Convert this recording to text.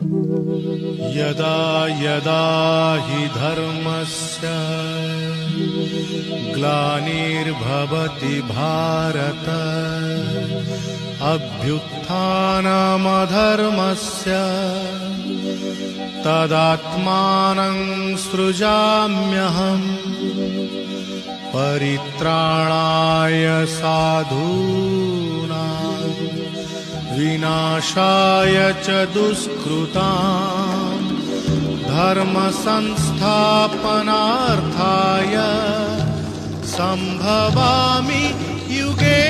यदा यदा हि धर्मस्य ग्लानिर्भवति भारत अभ्युत्थानमधर्मस्य तदात्मानं सृजाम्यहम् परित्राणाय साधूनां विनाशाय च दुष्कृतां धर्म संस्थापनार्थाय संभवामि युगे